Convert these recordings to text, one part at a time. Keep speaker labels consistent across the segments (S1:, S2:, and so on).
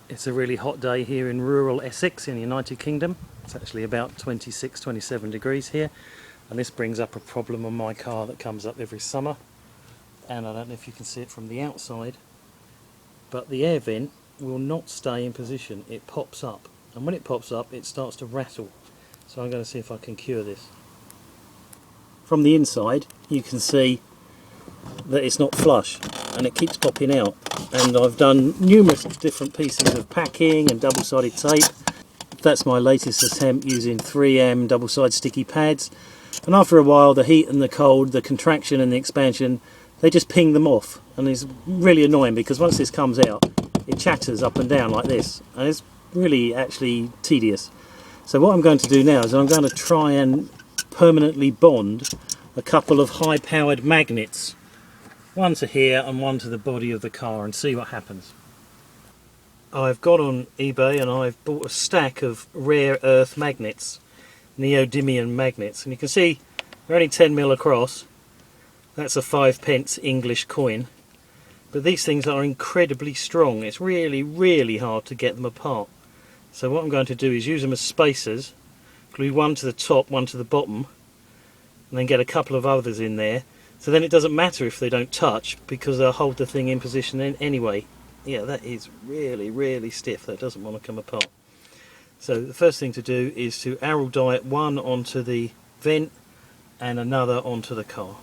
S1: It's a really hot day here in rural Essex in the United Kingdom. It's actually about 26, 27 degrees here, and this brings up a problem on my car that comes up every summer. And I don't know if you can see it from the outside, but the air vent will not stay in position. It pops up, and when it pops up it starts to rattle. So I'm going to see if I can cure this. From the inside you can see that it's not flush and it keeps popping out, and I've done numerous different pieces of packing and double-sided tape. That's my latest attempt using 3M double-sided sticky pads, and after a while the heat and the cold, the contraction and the expansion, they just ping them off, and it's really annoying because once this comes out it chatters up and down like this, and it's really actually tedious. So what I'm going to do now is I'm going to try and permanently bond a couple of high-powered magnets, one to here and one to the body of the car, and see what happens. I've got on eBay and I've bought a stack of rare earth magnets, Neodymium magnets, and you can see they're only 10mm across. That's a 5p English coin, but these things are incredibly strong. It's really hard to get them apart. So what I'm going to do is use them as spacers, glue one to the top, one to the bottom, and then get a couple of others in there. So then it doesn't matter if they don't touch, because they'll hold the thing in position anyway. Yeah, that is really stiff. That doesn't want to come apart. So the first thing to do is to araldite one onto the vent and another onto the car.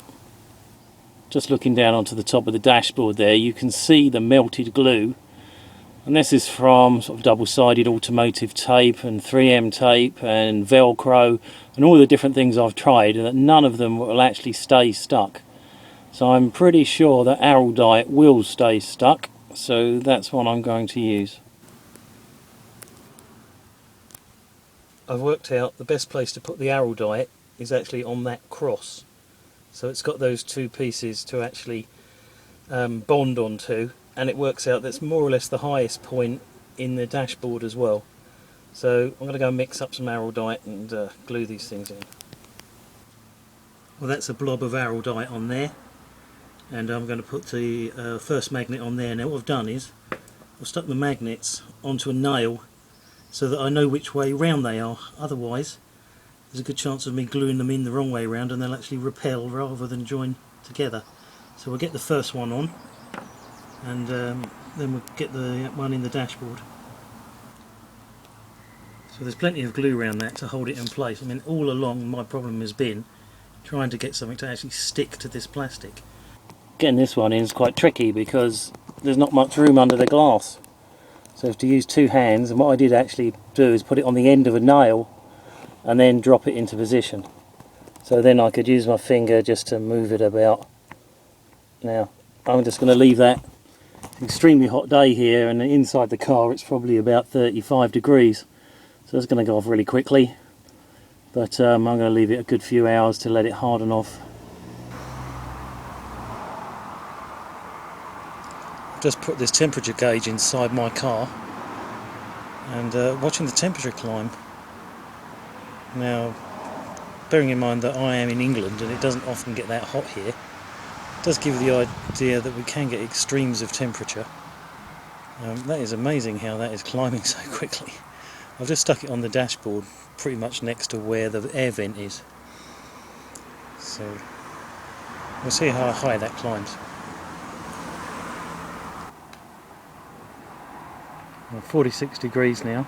S1: Just looking down onto the top of the dashboard there, you can see the melted glue. And this is from sort of double-sided automotive tape and 3M tape and Velcro and all the different things I've tried, and that none of them will actually stay stuck. So I'm pretty sure that araldite will stay stuck, so that's what I'm going to use. I've worked out the best place to put the araldite is actually on that cross. So it's got those two pieces to actually bond onto, and it works out that's more or less the highest point in the dashboard as well. So I'm going to go mix up some araldite and glue these things in. Well, that's a blob of araldite on there, and I'm going to put the first magnet on there. Now what I've done is I've stuck the magnets onto a nail so that I know which way round they are. Otherwise there's a good chance of me gluing them in the wrong way round and they'll actually repel rather than join together. So we'll get the first one on, and then we'll get the one in the dashboard. So there's plenty of glue around that to hold it in place. I mean, all along my problem has been trying to get something to actually stick to this plastic. Getting this one in is quite tricky because there's not much room under the glass. So I have to use two hands, and what I did actually do is put it on the end of a nail and then drop it into position. So then I could use my finger just to move it about. Now I'm just going to leave that. It's an extremely hot day here, and inside the car it's probably about 35 degrees. So it's going to go off really quickly. But I'm going to leave it a good few hours to let it harden off. I've just put this temperature gauge inside my car and watching the temperature climb. Now, bearing in mind that I am in England and it doesn't often get that hot here, it does give the idea that we can get extremes of temperature. That is amazing how that is climbing so quickly. I've just stuck it on the dashboard pretty much next to where the air vent is. So we'll see how high that climbs. Well, 46 degrees now.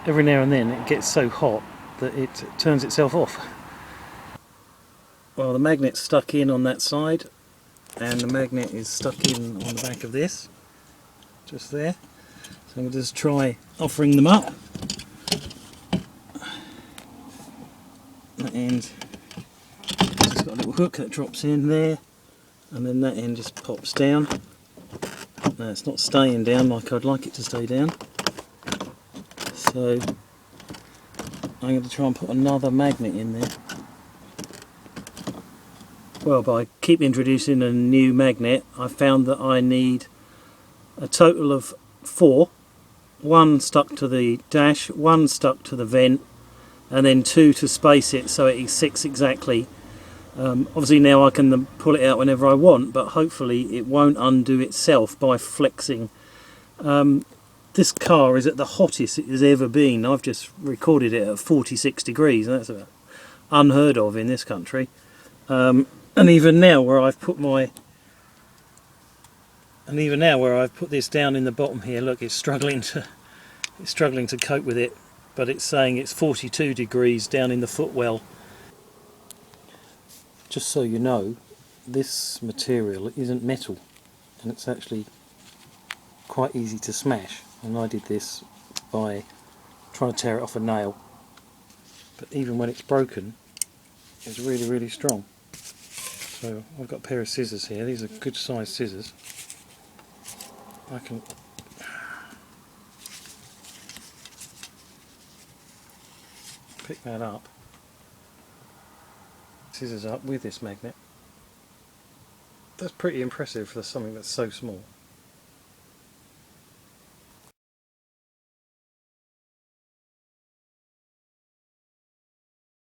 S1: Every now and then it gets so hot that it turns itself off. Well, the magnet's stuck in on that side, and the magnet is stuck in on the back of this, just there. So I'm going to just try offering them up. That end just got a little hook that drops in there, and then that end just pops down. No, it's not staying down like I'd like it to stay down. So I'm going to try and put another magnet in there. Well, by keep introducing a new magnet, I found that I need a total of 4. One stuck to the dash, one stuck to the vent, and then 2 to space it so it sits exactly. Obviously now I can pull it out whenever I want, but hopefully it won't undo itself by flexing. this car is at the hottest it has ever been. I've just recorded it at 46 degrees, and that's unheard of in this country. And even now, where I've put this down in the bottom here, look, it's struggling to cope with it. But it's saying it's 42 degrees down in the footwell. Just so you know, this material isn't metal, and it's actually quite easy to smash. And I did this by trying to tear it off a nail. But even when it's broken, it's really, really strong. So I've got a pair of scissors here. These are good sized scissors. I can pick that up. Scissors up with this magnet. That's pretty impressive for something that's so small.